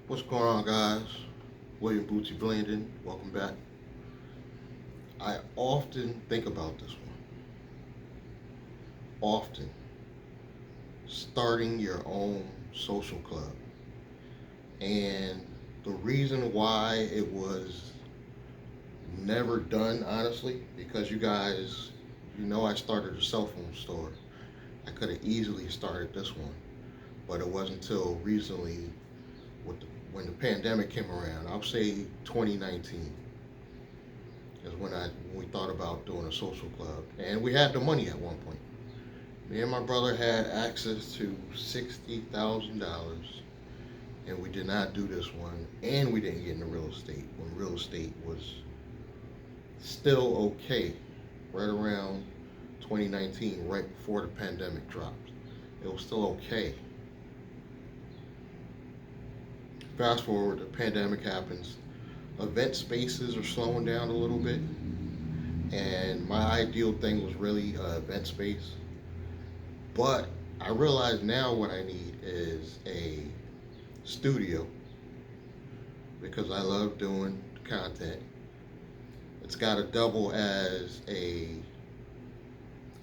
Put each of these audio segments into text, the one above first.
What's going on, guys? William Bootsy Blandon, welcome back. I often think about this one. Often. Starting your own social club. And the reason why it was never done, honestly, because you guys, I started a cell phone store. I could have easily started this one, but it wasn't until recently with when the pandemic came around. I'll say 2019 is when we thought about doing a social club, and we had the money at one point. Me and my brother had access to $60,000, and we did not do this one, and we didn't get into real estate when real estate was still okay, right around 2019, right before the pandemic dropped. It was still okay. Fast forward, the pandemic happens. Event spaces are slowing down a little bit, and my ideal thing was really event space. But I realize now what I need is a studio because I love doing content. It's got to double as a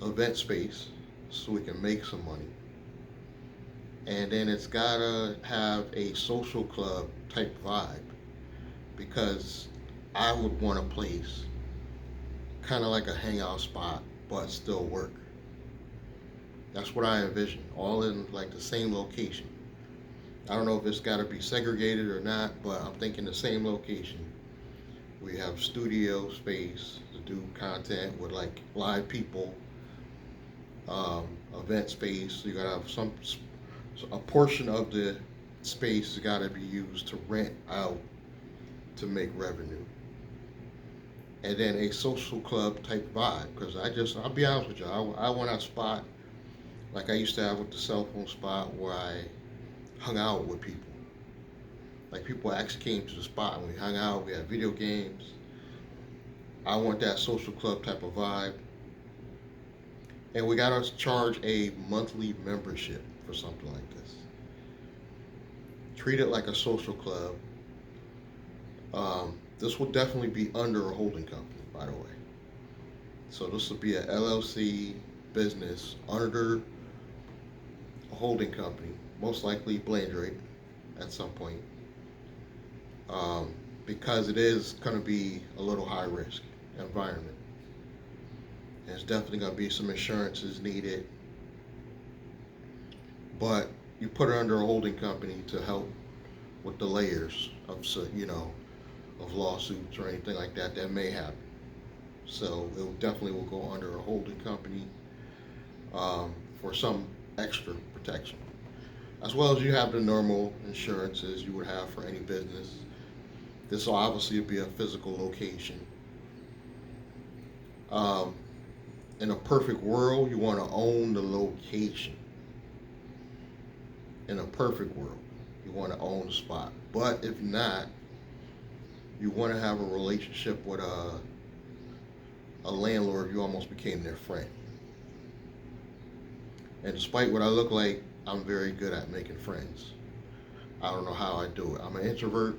event space so we can make some money. And then it's got to have a social club type vibe because I would want a place kind of like a hangout spot but still work. That's what I envision, all in like the same location. I don't know if it's got to be segregated or not, but I'm thinking the same location. We have studio space to do content with like live people, event space. You gotta have a portion of the space has got to be used to rent out to make revenue, and then a social club type vibe. Because I'll be honest with you, I want a spot like I used to have with the cell phone spot where I hung out with people. Like people actually came to the spot and we hung out. We had video games. I want that social club type of vibe, and we gotta charge a monthly membership for something like this. Treat it like a social club. This will definitely be under a holding company, by the way. So this will be a LLC business under a holding company, most likely Blandrate at some point, because it is going to be a little high risk environment. There's definitely going to be some insurances needed, but you put it under a holding company to help with the layers of of lawsuits or anything like that that may happen. So it definitely will go under a holding company for some extra protection, as well as you have the normal insurances you would have for any business. This will obviously be a physical location. Um, in a perfect world, you want to own the location. In a perfect world, you want to own the spot. But if not, you want to have a relationship with a landlord. You almost became their friend. And despite what I look like, I'm very good at making friends. I don't know how I do it. I'm an introvert,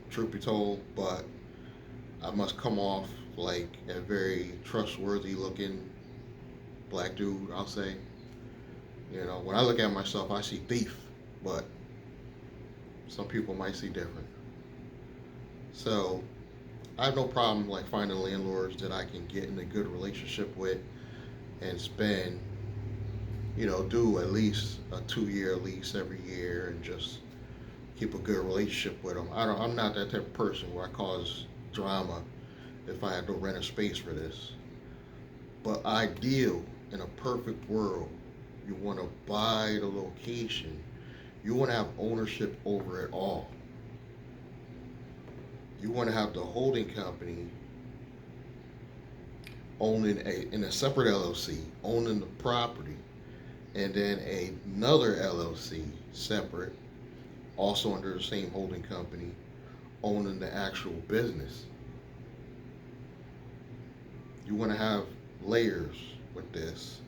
truth be told, but I must come off like a very trustworthy looking black dude, I'll say. When I look at myself, I see thief, but some people might see different. So I have no problem like finding landlords that I can get in a good relationship with and spend, do at least a 2 year lease every year and just keep a good relationship with them. I'm not that type of person where I cause drama if I had to rent a space for this. But ideal in a perfect world, you want to buy the location. You want to have ownership over it all. You want to have the holding company owning in a separate LLC, owning the property, and then another LLC separate, also under the same holding company, owning the actual business. You want to have layers with this.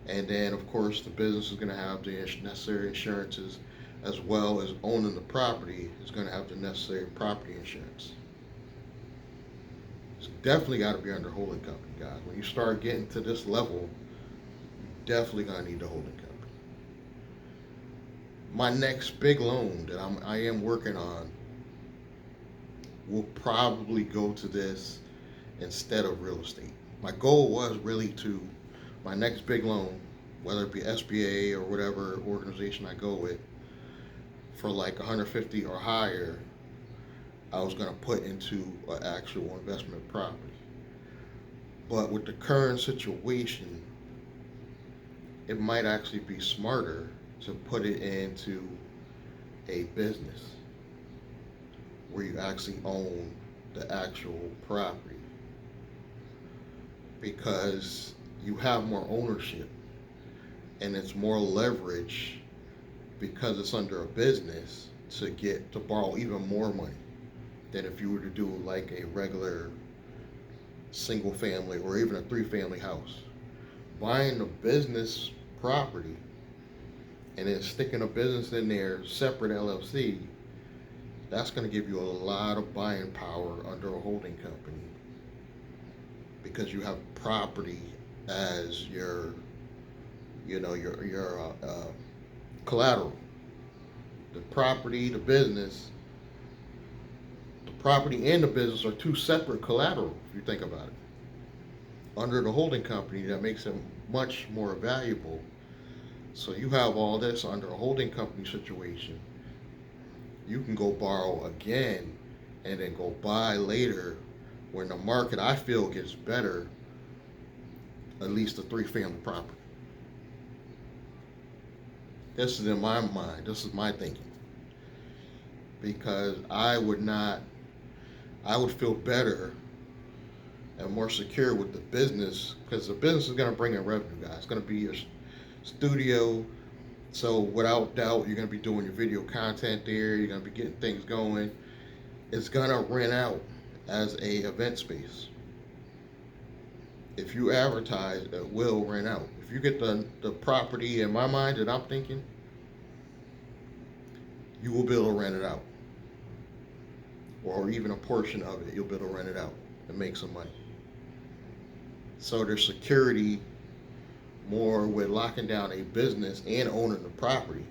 And then, of course, the business is going to have the necessary insurances as well as owning the property, is going to have the necessary property insurance. It's definitely got to be under holding company, guys. When you start getting to this level, you're definitely going to need the holding company. My next big loan that I am working on will probably go to this instead of real estate. My goal was really to, my next big loan, whether it be SBA or whatever organization I go with, for like 150 or higher, I was going to put into an actual investment property. But with the current situation, it might actually be smarter to put it into a business where you actually own the actual property, because you have more ownership and it's more leverage because it's under a business to borrow even more money than if you were to do like a regular single family or even a 3-family house. Buying a business property and then sticking a business in there, separate LLC, that's going to give you a lot of buying power under a holding company, because you have property as your collateral. The property, the business, the property and the business are two separate collateral, if you think about it. Under the holding company, that makes them much more valuable. So you have all this under a holding company situation. You can go borrow again and then go buy later when the market, I feel, gets better, at least a 3-family property. This is in my mind. This is my thinking. Because I would feel better and more secure with the business, because the business is going to bring in revenue, guys. It's going to be your studio. So without doubt, you're going to be doing your video content there. You're going to be getting things going. It's going to rent out as a event space. If you advertise, it will rent out. If you get the property, in my mind, that I'm thinking, you will be able to rent it out. Or even a portion of it, you'll be able to rent it out and make some money. So there's security more with locking down a business and owning the property.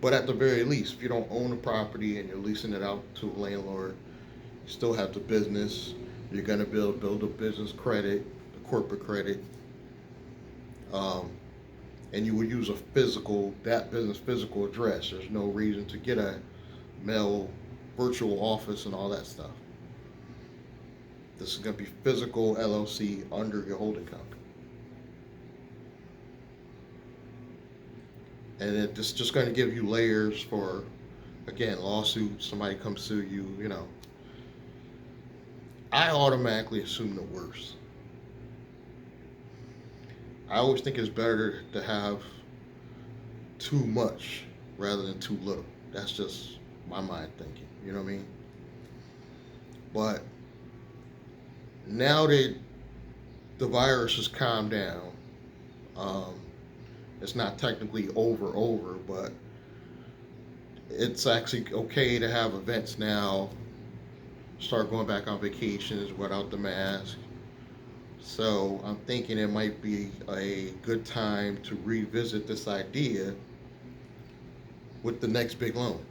But at the very least, if you don't own the property and you're leasing it out to a landlord, you still have the business. You're going to build a business credit, the corporate credit, and you would use that business physical address. There's no reason to get a mail virtual office and all that stuff. This is going to be physical LLC under your holding company. And it's just going to give you layers for, again, lawsuits, somebody comes sue you, I automatically assume the worst. I always think it's better to have too much rather than too little. That's just my mind thinking, you know what I mean? But now that the virus has calmed down, it's not technically over, but it's actually okay to have events now, start going back on vacations without the mask. So I'm thinking it might be a good time to revisit this idea with the next big loan.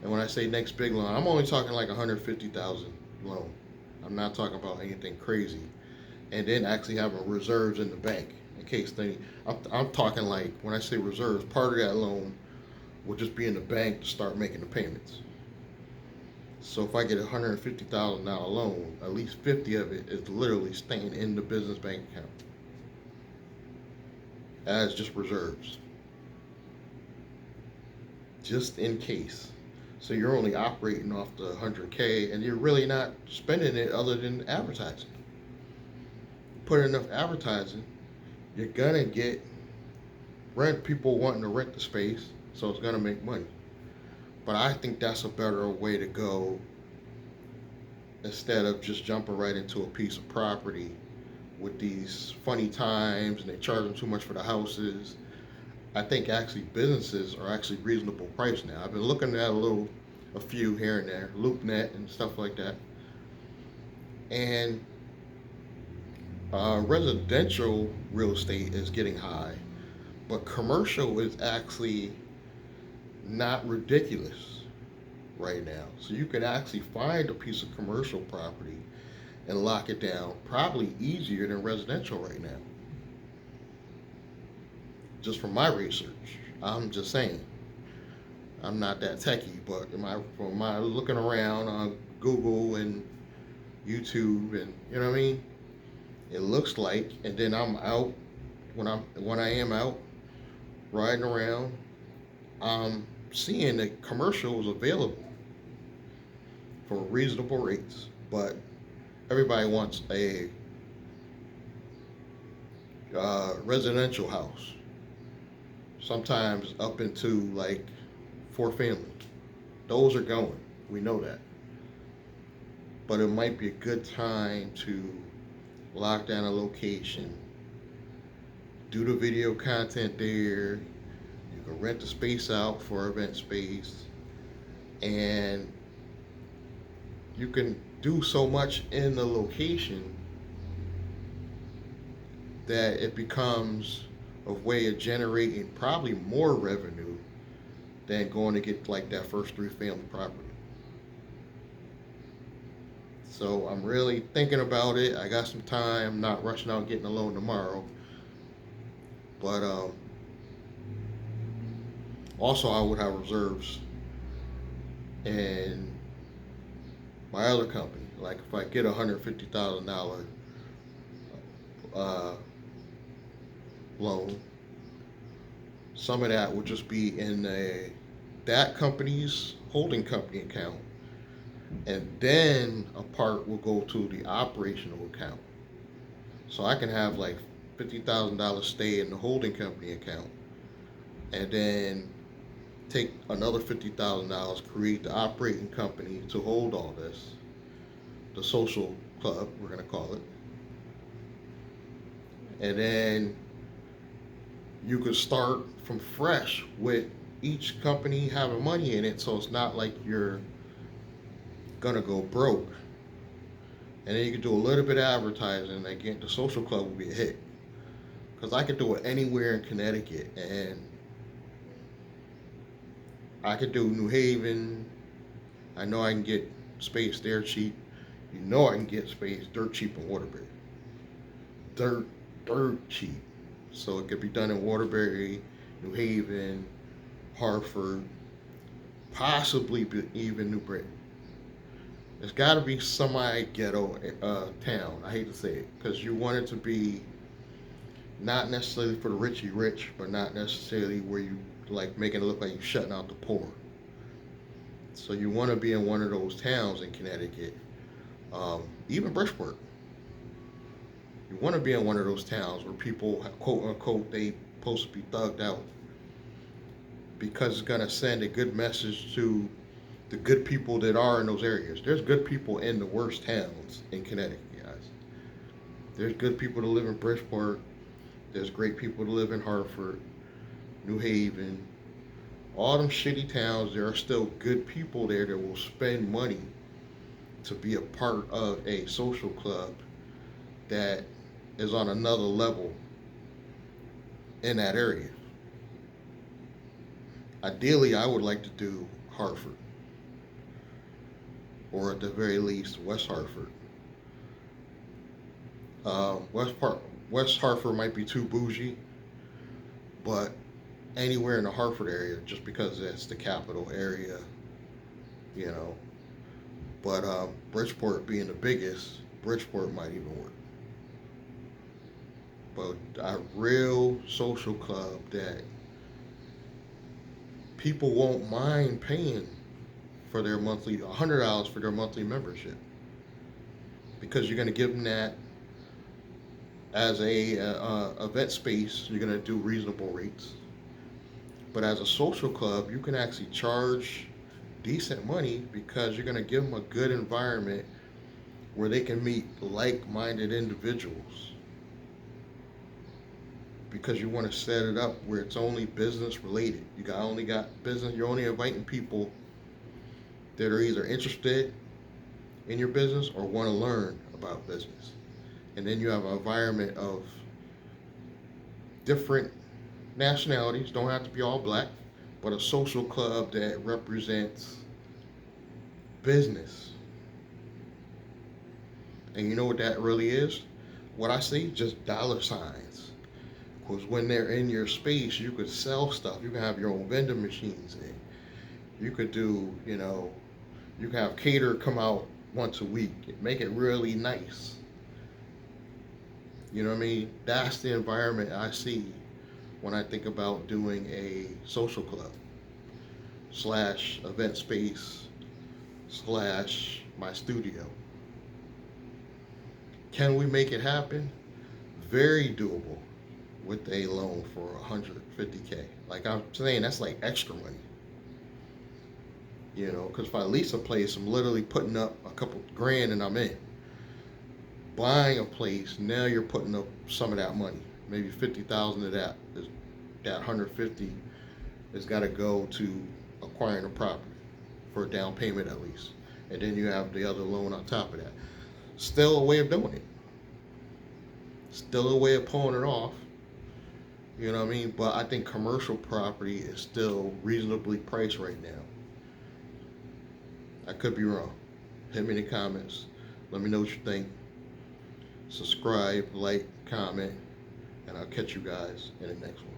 And when I say next big loan, I'm only talking like $150,000 loan. I'm not talking about anything crazy. And then actually having reserves in the bank in case I'm talking like, when I say reserves, part of that loan will just be in the bank to start making the payments. So if I get a $150,000 loan, at least 50 of it is literally staying in the business bank account as just reserves, just in case. So you're only operating off the 100K and you're really not spending it other than advertising. Put enough advertising, you're gonna get people wanting to rent the space, so it's gonna make money. But I think that's a better way to go, instead of just jumping right into a piece of property with these funny times and they charge them too much for the houses. I think actually businesses are actually reasonable price now. I've been looking at a few here and there, LoopNet and stuff like that. And residential real estate is getting high, but commercial is actually not ridiculous right now. So you can actually find a piece of commercial property and lock it down probably easier than residential right now. Just from my research, I'm just saying. I'm not that techie, but from my looking around on Google and YouTube, and you know what I mean, it looks like. And then I'm out when I am out riding around, I'm seeing that commercials available for reasonable rates, but everybody wants a residential house, sometimes up into like 4 family. Those are going. We know that. But it might be a good time to lock down a location, do the video content there. You can rent the space out for event space, and you can do so much in the location that it becomes a way of generating probably more revenue than going to get like that first 3 family property. So I'm really thinking about it. I got some time, not rushing out getting a loan tomorrow. But also I would have reserves in my other company. Like if I get $150,000 uh, loan, some of that would just be in that company's holding company account, and then a part will go to the operational account. So I can have like $50,000 stay in the holding company account, and then take another $50,000, create the operating company to hold all this, the social club, we're gonna call it, and then you could start from fresh with each company having money in it, so it's not like you're gonna go broke. And then you can do a little bit of advertising. Again, the social club will be a hit because I could do it anywhere in Connecticut, and I could do New Haven. I know I can get space there cheap. You know I can get space dirt cheap in Waterbury. Dirt cheap. So it could be done in Waterbury, New Haven, Hartford, possibly even New Britain. It's got to be semi-ghetto town. I hate to say it, because you want it to be not necessarily for the richy rich, but not necessarily where you like making it look like you're shutting out the poor. So you want to be in one of those towns in Connecticut, even Bridgeport. You want to be in one of those towns where people, quote unquote, they supposed to be thugged out, because it's gonna send a good message to the good people that are in those areas. There's good people in the worst towns in Connecticut, guys. There's good people that live in Bridgeport. There's great people that live in Hartford, New Haven, all them shitty towns. There are still good people there that will spend money to be a part of a social club that is on another level in that area. Ideally, I would like to do Hartford, or at the very least, West Hartford. West Hartford might be too bougie, but anywhere in the Hartford area, just because it's the capital area, you know. But Bridgeport being the biggest, Bridgeport might even work. But a real social club that people won't mind paying for their monthly $100 for their monthly membership, because you're going to give them that as a event space. You're going to do reasonable rates, but as a social club you can actually charge decent money, because you're going to give them a good environment where they can meet like-minded individuals. because you want to set it up where it's only business related. Only got business. You're only inviting people that are either interested in your business or want to learn about business. And then you have an environment of different nationalities, don't have to be all black, but a social club that represents business. And you know what that really is? What I see, just dollar signs. Because when they're in your space, you could sell stuff. You can have your own vending machines in. You could do, you can have cater come out once a week. Make it really nice. You know what I mean? That's the environment I see when I think about doing a social club slash event space slash my studio. Can we make it happen? Very doable with a loan for 150K. Like I'm saying, that's like extra money. Because if I lease a place, I'm literally putting up a couple grand and I'm in. Buying a place, now you're putting up some of that money. Maybe 50,000 of that. That 150 has got to go to acquiring a property for a down payment at least. And then you have the other loan on top of that. Still a way of doing it. Still a way of pulling it off. You know what I mean? But I think commercial property is still reasonably priced right now. I could be wrong. Hit me in the comments. Let me know what you think. Subscribe, like, comment, and I'll catch you guys in the next one.